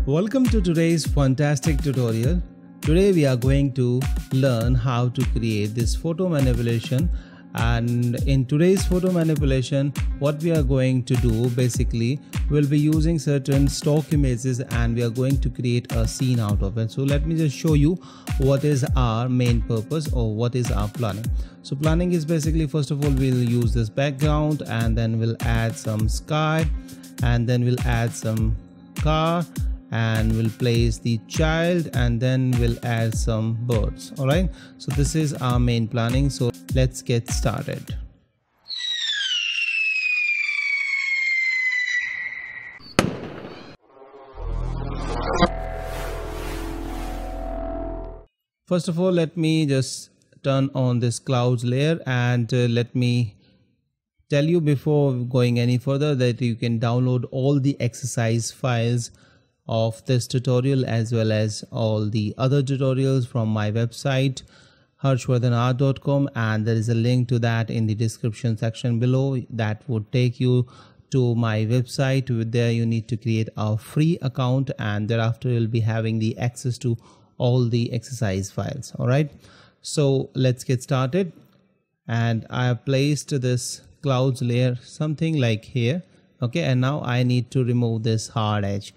Welcome to today's fantastic tutorial. Today we are going to learn how to create this photo manipulation, and in today's photo manipulation what we are going to do basically, we'll be using certain stock images and we are going to create a scene out of it. So let me just show you what is our main purpose or what is our planning. So planning is basically, first of all we'll use this background and then we'll add some sky and then we'll add some car and we'll place the child and then we'll add some birds. All right, so this is our main planning, so let's get started. First of all, let me just turn on this clouds layer and let me tell you before going any further that you can download all the exercise files of this tutorial as well as all the other tutorials from my website harshvardhanart.com, and there is a link to that in the description section below. That would take you to my website. There you need to create a free account and thereafter you'll be having the access to all the exercise files. All right, so let's get started. And I have placed this clouds layer something like here. Okay, and now I need to remove this hard edge.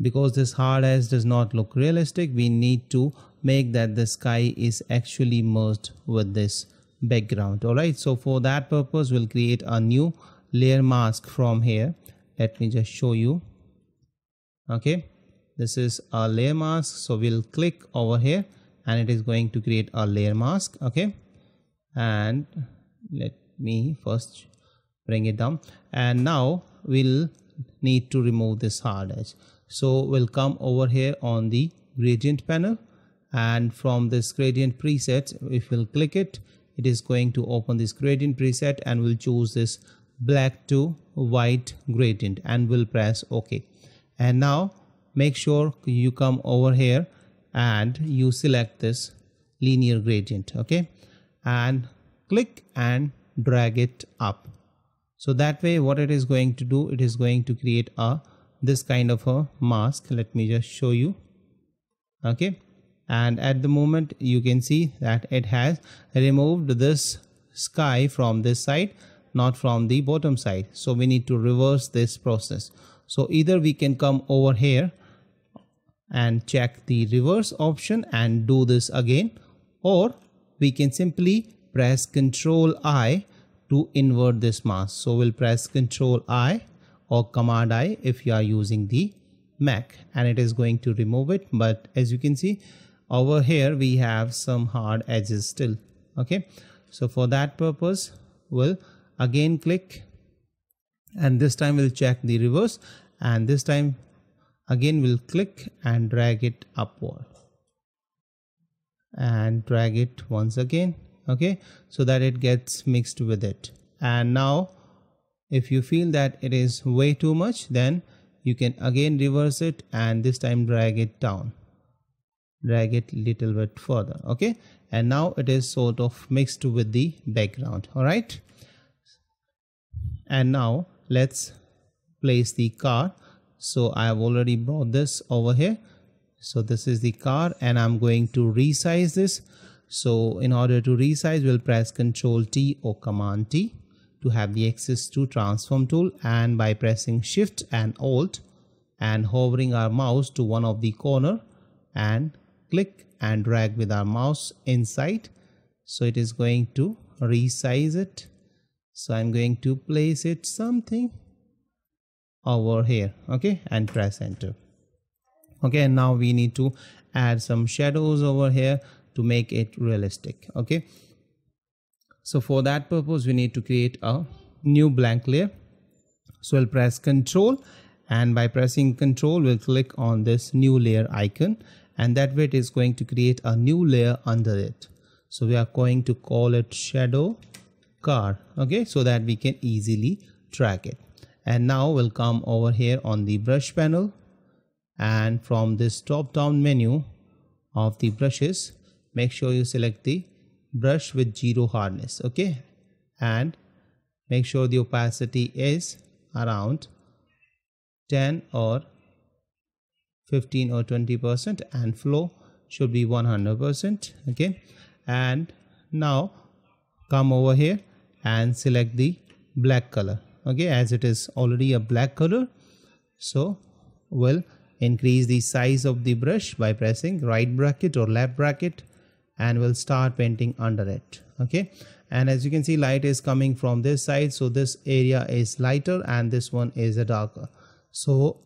Because this hard edge does not look realistic, we need to make that the sky is actually merged with this background. All right, so for that purpose we'll create a new layer mask from here. Let me just show you. Okay, this is a layer mask, so we'll click over here and it is going to create a layer mask. Okay, and let me first bring it down, and now we'll need to remove this hard edge. So we'll come over here on the gradient panel, and from this gradient preset, if we'll click it, it is going to open this gradient preset and we'll choose this black to white gradient and we'll press OK. And now make sure you come over here and you select this linear gradient. Okay, and click and drag it up. So that way what it is going to do, it is going to create this kind of a mask. Let me just show you. Okay, and at the moment you can see that it has removed this sky from this side, not from the bottom side. So we need to reverse this process. So either we can come over here and check the reverse option and do this again, or we can simply press Ctrl I to invert this mask. So we'll press Ctrl I or Command I if you are using the Mac, and it is going to remove it. But as you can see over here we have some hard edges still. Okay, so for that purpose we'll again click, and this time we'll check the reverse, and this time again we'll click and drag it upward and drag it once again. Okay, so that it gets mixed with it. And now if you feel that it is way too much, then you can again reverse it and this time drag it down, drag it little bit further. Okay, and now it is sort of mixed with the background. All right, and now let's place the car. So I have already brought this over here. So this is the car and I'm going to resize this. So in order to resize, we'll press Ctrl T or Command T to have the access to transform tool, and by pressing Shift and Alt and hovering our mouse to one of the corner and click and drag with our mouse inside, so it is going to resize it. So I'm going to place it something over here. Okay, and press enter. Okay, and now we need to add some shadows over here to make it realistic. Okay, so for that purpose we need to create a new blank layer. So we'll press Ctrl, and by pressing Ctrl we'll click on this new layer icon, and that way it is going to create a new layer under it. So we are going to call it shadow car. Okay, so that we can easily track it. And now we'll come over here on the brush panel, and from this top down menu of the brushes, make sure you select the brush with 0 hardness. Okay, and make sure the opacity is around 10 or 15 or 20%, and flow should be 100%. Okay, and now come over here and select the black color. Okay, as it is already a black color, so we'll increase the size of the brush by pressing right bracket or left bracket, and we'll start painting under it. Okay, and as you can see, light is coming from this side, so this area is lighter and this one is a darker. So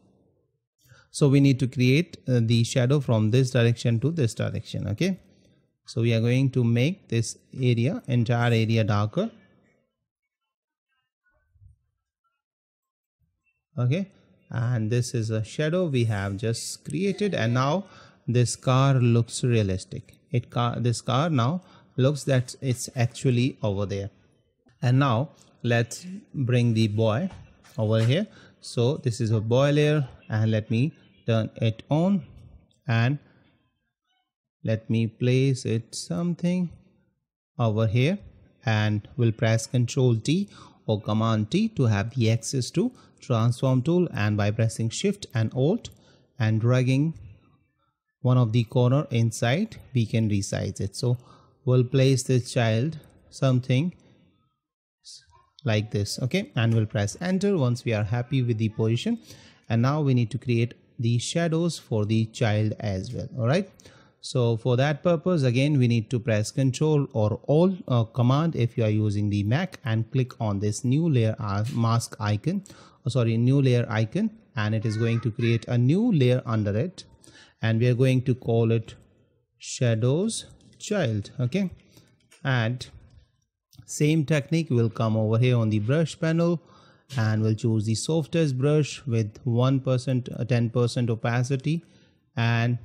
we need to create the shadow from this direction to this direction. Okay, so we are going to make this area, entire area, darker. Okay, and this is a shadow we have just created, and now this car looks realistic. This car now looks that it's actually over there. And now let's bring the boy over here. So this is a boy layer, and let me turn it on, and let me place it something over here, and we'll press Ctrl T or Command T to have the access to transform tool, and by pressing Shift and Alt and dragging one of the corner inside, we can resize it. So we'll place this child something like this. Okay, and we'll press Enter once we are happy with the position. And now we need to create the shadows for the child as well. All right, so for that purpose, again, we need to press Ctrl or Alt Command if you are using the Mac, and click on this new layer mask icon, new layer icon, and it is going to create a new layer under it, and we are going to call it shadows child. Okay, and same technique, will come over here on the brush panel, and we'll choose the softest brush with 1% 10% opacity, and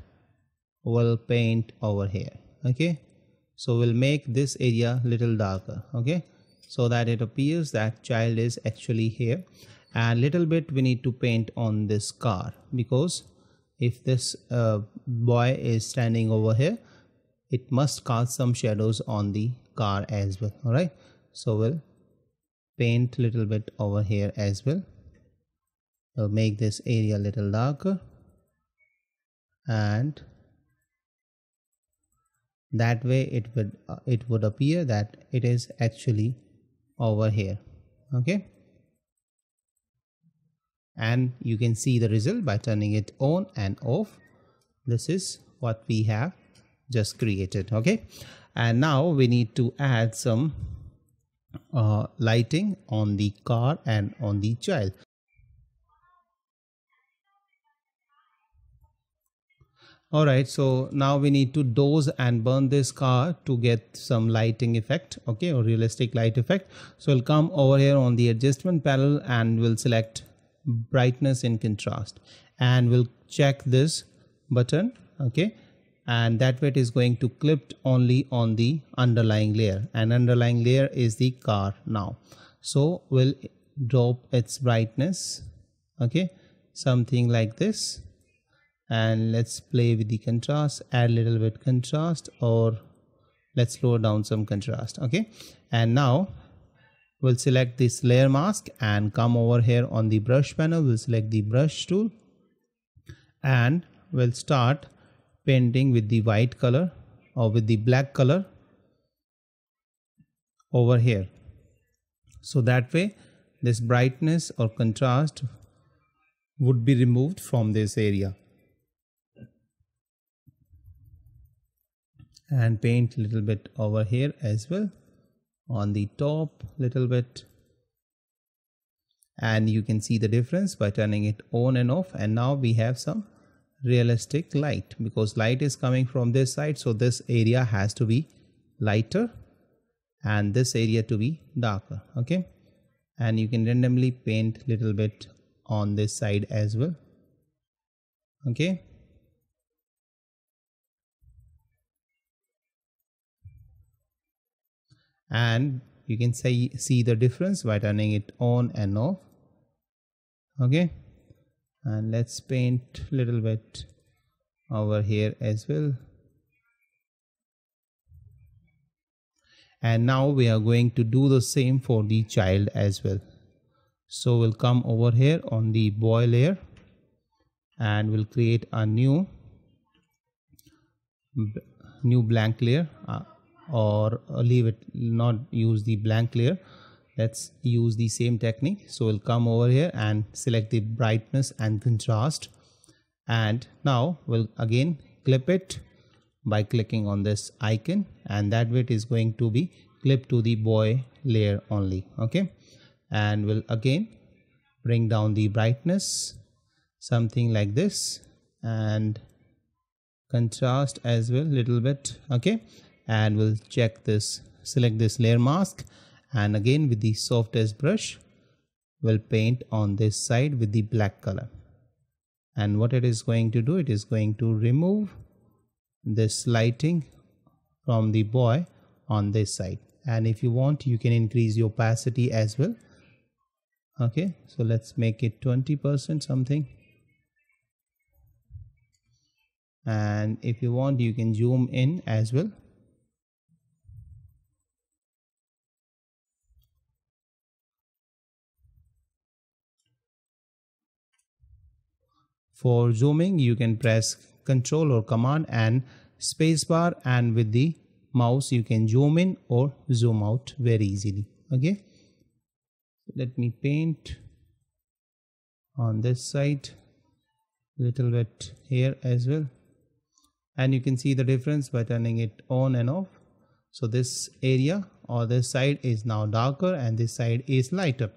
we'll paint over here. Okay, so we'll make this area little darker. Okay, so that it appears that child is actually here. And little bit we need to paint on this car, because if this boy is standing over here, it must cast some shadows on the car as well. All right, so we'll paint little bit over here as well. We'll make this area little darker, and that way it would appear that it is actually over here. Okay, and you can see the result by turning it on and off. This is what we have just created. Okay, and now we need to add some lighting on the car and on the child. All right, so now we need to dose and burn this car to get some lighting effect. Okay, or realistic light effect. So we'll come over here on the adjustment panel, and we'll select brightness and contrast, and we'll check this button. Okay, and that way it is going to clip only on the underlying layer, and underlying layer is the car now. So we'll drop its brightness. Okay, something like this, and let's play with the contrast, add a little bit contrast, or let's lower down some contrast. Okay, and now we'll select this layer mask and come over here on the brush panel. We'll select the brush tool, and we'll start painting with the white color or with the black color over here. So that way this brightness or contrast would be removed from this area. And paint a little bit over here as well, on the top little bit, and you can see the difference by turning it on and off. And now we have some realistic light, because light is coming from this side, so this area has to be lighter and this area to be darker. Okay, and you can randomly paint little bit on this side as well. Okay, and you can see the difference by turning it on and off. Okay, and let's paint a little bit over here as well. And now we are going to do the same for the child as well. So we'll come over here on the boy layer, and we'll create a new blank layer, or leave it, not use the blank layer. Let's use the same technique. So we'll come over here and select the brightness and contrast, and now we'll again clip it by clicking on this icon, and that way it is going to be clipped to the boy layer only. Okay, and we'll again bring down the brightness, something like this, and contrast as well, little bit. Okay, and we'll check this, select this layer mask, and again with the softest brush we'll paint on this side with the black color. And what it is going to do, it is going to remove this lighting from the boy on this side. And if you want, you can increase the opacity as well. Okay, so let's make it 20% something, and if you want, you can zoom in as well. For zooming, you can press Ctrl or Command and spacebar, and with the mouse you can zoom in or zoom out very easily. Okay, let me paint on this side, little bit here as well, and you can see the difference by turning it on and off. So this area or this side is now darker and this side is lighter,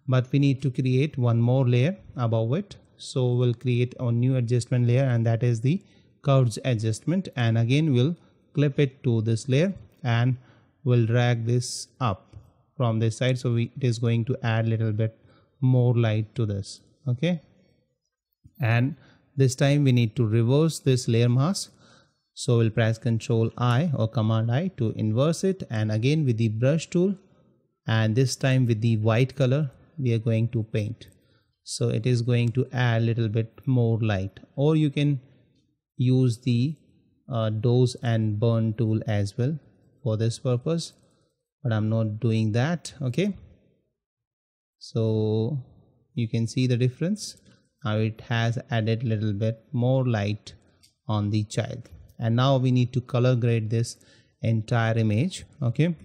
but we need to create one more layer above it. So we'll create a new adjustment layer, and that is the curves adjustment, and again we'll clip it to this layer and we'll drag this up from this side, so it is going to add a little bit more light to this. Okay, and this time we need to reverse this layer mask, so we'll press Ctrl I or Command I to inverse it, and again with the brush tool, and this time with the white color we are going to paint. So it is going to add a little bit more light, or you can use the dose and burn tool as well for this purpose, but I'm not doing that. Okay, so you can see the difference. Now it has added a little bit more light on the child, and now we need to color grade this entire image. Okay,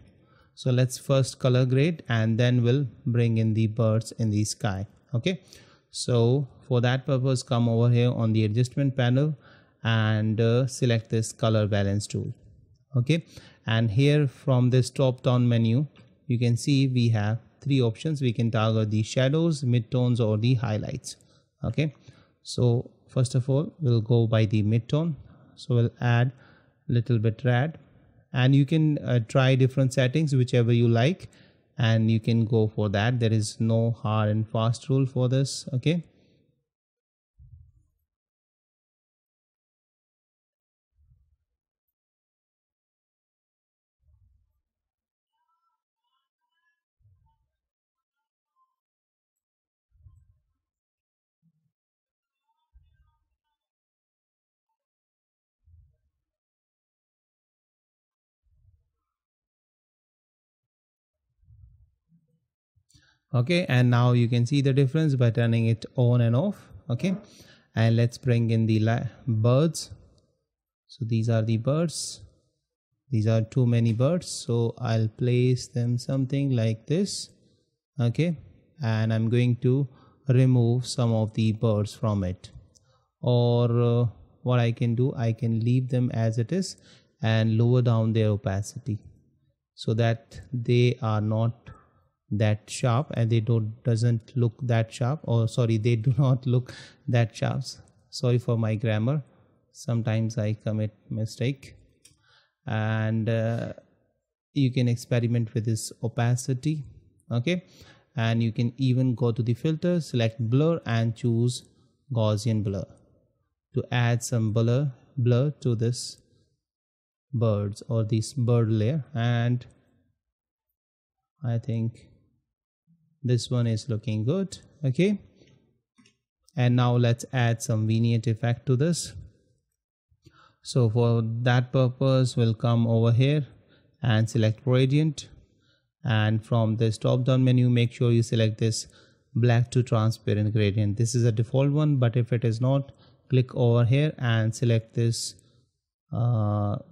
so let's first color grade, and then we'll bring in the birds in the sky. Okay, so for that purpose, come over here on the adjustment panel and select this color balance tool. Okay, and here from this top down menu you can see we have three options. We can toggle the shadows, midtones, or the highlights. Okay, so first of all we'll go by the midtone, so we'll add little bit red, and you can try different settings whichever you like, and you can go for that. There is no hard and fast rule for this. Okay, okay, and now you can see the difference by turning it on and off. Okay, and let's bring in the birds. So these are the birds. These are too many birds, so I'll place them something like this. Okay, and I'm going to remove some of the birds from it, or what I can do, I can leave them as it is and lower down their opacity so that they are not that sharp, and they doesn't look that sharp, or sorry, they do not look that sharp. Sorry for my grammar, sometimes I commit mistake. And you can experiment with this opacity. Okay, and you can even go to the filter, select blur, and choose Gaussian blur to add some blur to this birds or this bird layer. And I think this one is looking good. Okay, and now let's add some vignette effect to this. So for that purpose we'll come over here and select gradient, and from this top down menu make sure you select this black to transparent gradient. This is a default one, but if it is not, click over here and select this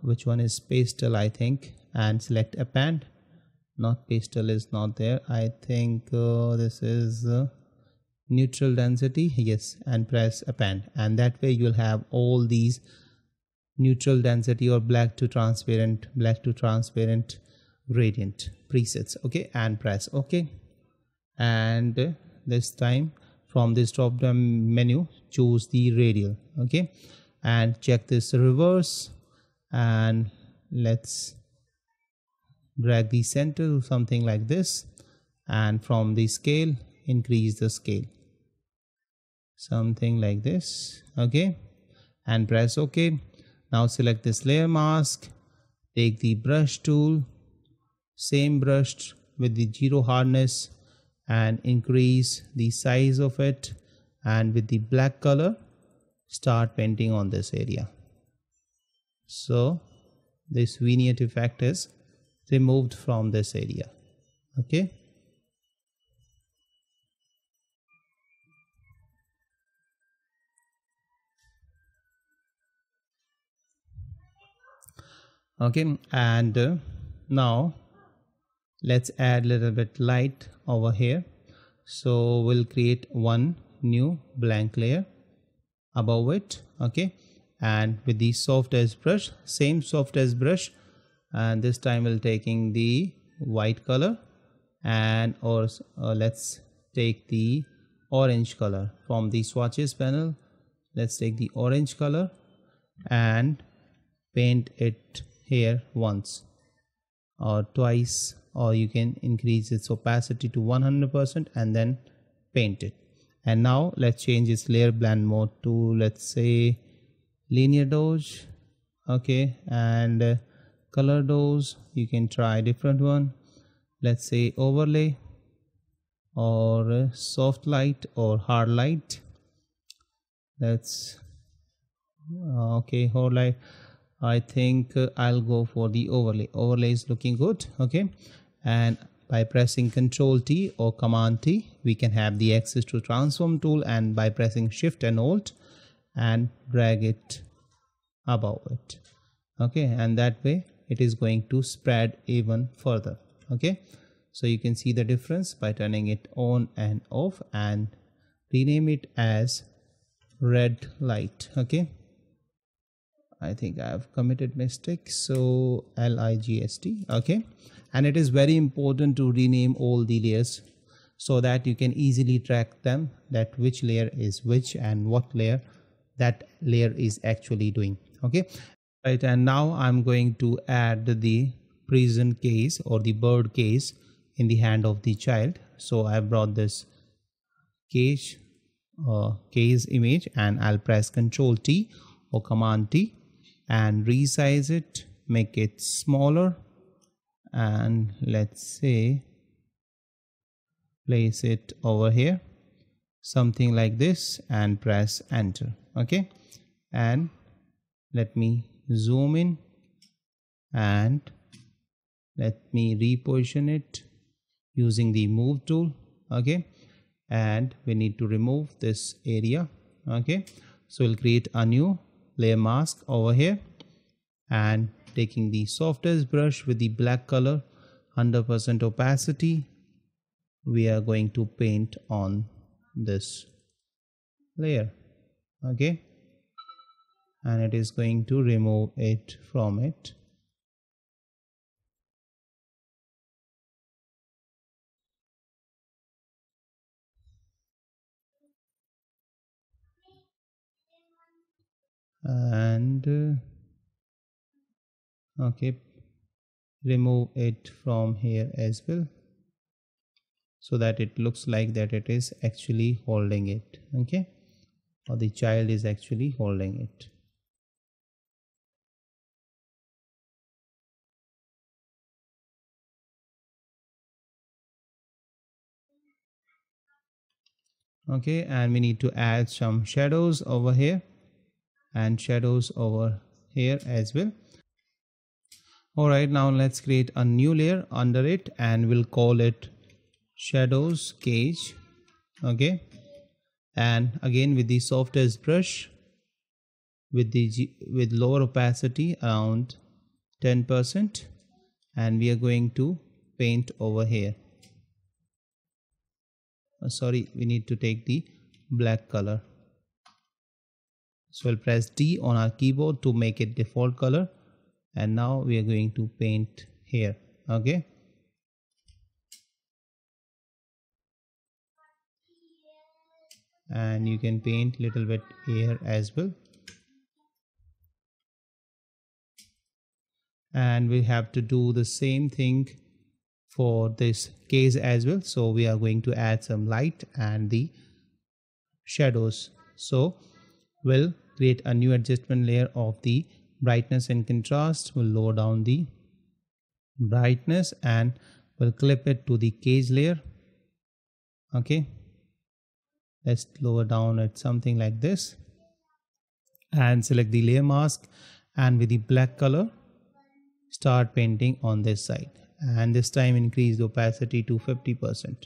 which one is pastel, I think, and select append. Not pastel is not there, I think this is neutral density, yes, and press append, and that way you'll have all these neutral density or black to transparent gradient presets. Okay, and press OK, and this time from this drop down menu choose the radial. Okay, and check this reverse, and let's drag the center to something like this, and from the scale increase the scale something like this. Okay, and press OK. Now select this layer mask, take the brush tool, same brush with the 0 hardness, and increase the size of it, and with the black color start painting on this area. So this vignette effect is removed from this area. Okay, okay, and now let's add a little bit light over here. So we'll create one new blank layer above it. Okay, and with the soft edge brush, same soft edge brush, and this time we'll taking the white color, and or let's take the orange color from the swatches panel. Let's take the orange color and paint it here once or twice, or you can increase its opacity to 100% and then paint it. And now let's change its layer blend mode to, let's say, linear dose. Okay, and color dose, you can try different one, let's say overlay or soft light or hard light. Let's okay, hard light, I think I'll go for the overlay. Overlay is looking good. Okay, and by pressing Ctrl T or Command T, we can have the access to transform tool, and by pressing Shift and Alt and drag it above it. Okay, and that way it is going to spread even further. Okay, so you can see the difference by turning it on and off, and rename it as red light. Okay, I think I have committed mistake, so LIGST. Okay, and it is very important to rename all the layers so that you can easily track them, that which layer is which and what layer that layer is actually doing. Okay, right, and now I'm going to add the prism case or the bird case in the hand of the child. So I brought this case image, and I'll press Ctrl T or Command T and resize it, make it smaller, and let's say place it over here something like this, and press enter. Okay, and let me zoom in and let me reposition it using the move tool. Okay, and we need to remove this area. Okay, so we'll create a new layer mask over here, and taking the softest brush with the black color, 100% opacity, we are going to paint on this layer. Okay, and it is going to remove it from it. And okay, remove it from here as well, so that it looks like that it is actually holding it. Okay, or the child is actually holding it. Okay, and we need to add some shadows over here and shadows over here as well. All right, now let's create a new layer under it, and we'll call it shadows cage. Okay, and again with the softest brush with lower opacity around 10%, and we are going to paint over here. Sorry, we need to take the black color. So we'll press D on our keyboard to make it default color, and now we are going to paint here. Okay, and you can paint little bit here as well, and we have to do the same thing for this case as well. So we are going to add some light and the shadows. So we'll create a new adjustment layer of the brightness and contrast. We'll lower down the brightness and we'll clip it to the case layer. Okay, let's lower down at something like this and select the layer mask, and with the black color start painting on this side, and this time increase the opacity to 50%.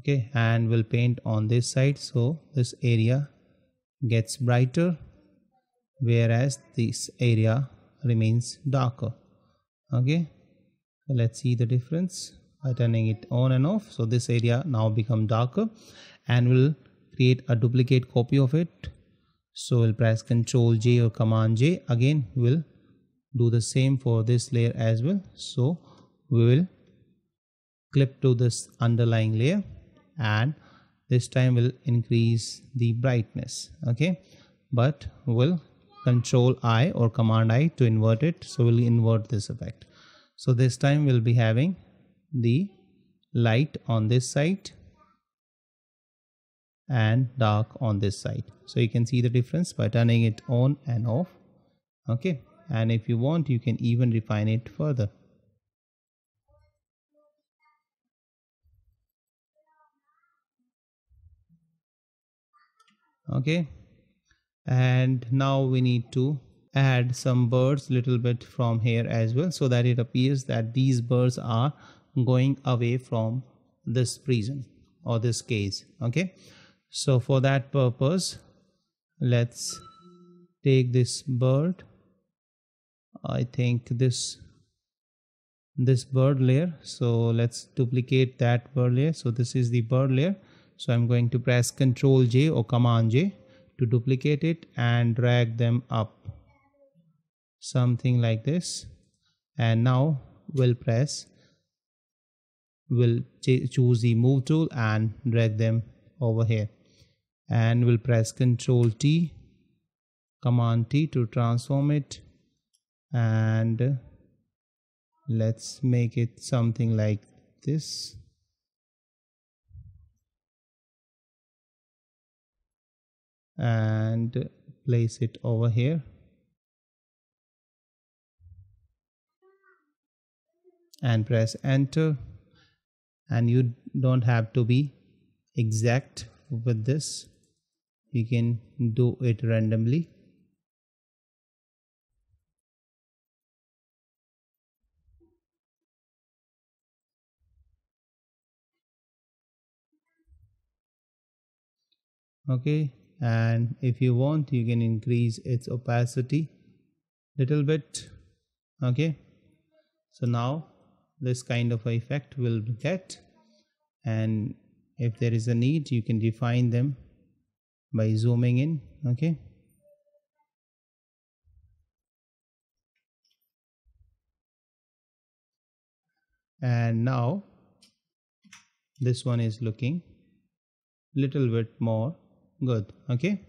Okay, and we'll paint on this side so this area gets brighter whereas this area remains darker. Okay, so let's see the difference by turning it on and off. So this area now become darker, and we'll create a duplicate copy of it. So we'll press Ctrl J or Command J. Again we'll do the same for this layer as well. So we will clip to this underlying layer, and this time we'll increase the brightness. Okay, but we'll Control I or Command I to invert it. So we'll invert this effect. So this time we'll be having the light on this side and dark on this side. So you can see the difference by turning it on and off. Okay, and if you want you can even refine it further. Okay, and now we need to add some birds little bit from here as well, so that it appears that these birds are going away from this prism or this case. Okay, so for that purpose let's take this bird. I think this bird layer, so let's duplicate that bird layer. So this is the bird layer, so I'm going to press Ctrl J or Command J to duplicate it and drag them up something like this, and now we'll choose the move tool and drag them over here, and we'll press Ctrl T Command T to transform it, and let's make it something like this. And place it over here, and press enter, and you don't have to be exact with this, you can do it randomly. Okay, and if you want you can increase its opacity little bit. Okay, so now this kind of effect will get, and if there is a need you can define them by zooming in. Okay, and now this one is looking little bit more good. Okay,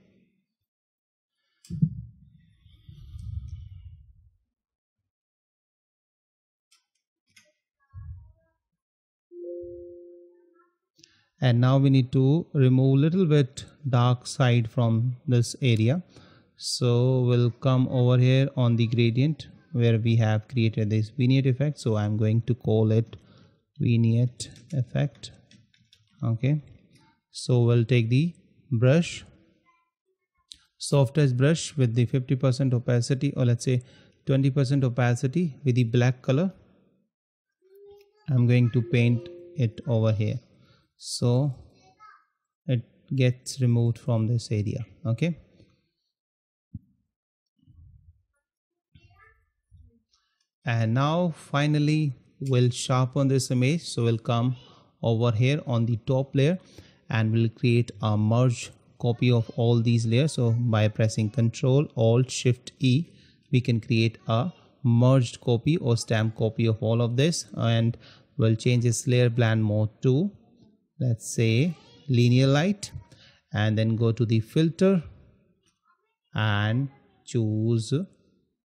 and now we need to remove little bit dark side from this area. So we'll come over here on the gradient where we have created this vignette effect. So I'm going to call it vignette effect. Okay, so we'll take the brush, softest brush with the 50% opacity, or let's say 20% opacity, with the black color. I'm going to paint it over here. So it gets removed from this area. Okay, and now finally we'll sharpen this image. So we'll come over here on the top layer and we'll create a merge copy of all these layers. So by pressing Ctrl Alt Shift E, we can create a merged copy or stamp copy of all of this, and we'll change this layer blend mode to, let's say, linear light, and then go to the filter and choose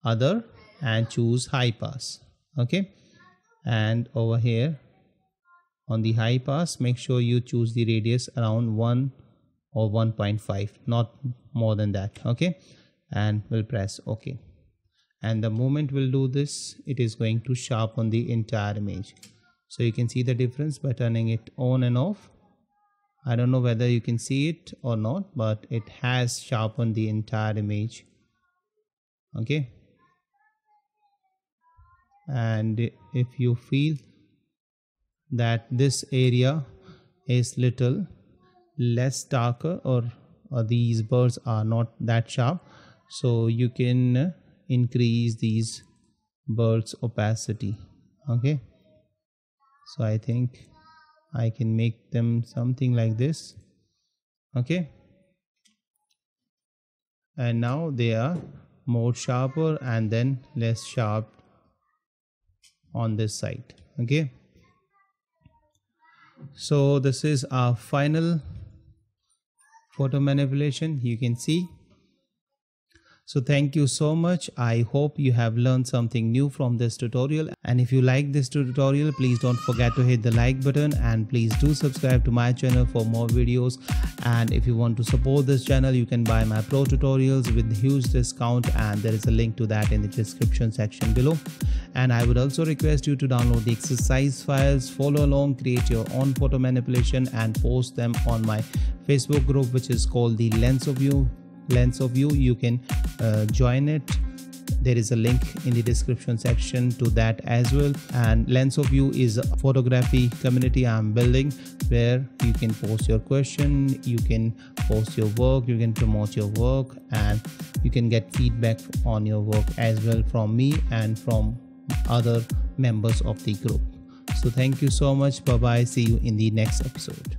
other and choose high pass. Okay, and over here on the high pass, make sure you choose the radius around 1 or 1.5, not more than that. Okay, and we'll press OK, and the moment we'll do this, it is going to sharpen the entire image. So you can see the difference by turning it on and off. I don't know whether you can see it or not, but it has sharpened the entire image. Okay, and if you feel that this area is little less darker, or these birds are not that sharp, so you can increase these birds opacity. Okay, so I think I can make them something like this. Okay, and now they are more sharper and then less sharp on this side. Okay, so this is our final photo manipulation, you can see. So thank you so much. I hope you have learned something new from this tutorial, and if you like this tutorial, please don't forget to hit the like button, and please do subscribe to my channel for more videos. And if you want to support this channel, you can buy my pro tutorials with huge discount, and there is a link to that in the description section below. And I would also request you to download the exercise files, follow along, create your own photo manipulation, and post them on my Facebook group, which is called the Lens of You. You can join it. There is a link in the description section to that as well. And Lens of You is a photography community I'm building, where you can post your question, you can post your work, you can promote your work, and you can get feedback on your work as well from me and from other members of the group. So thank you so much. Bye bye. See you in the next episode.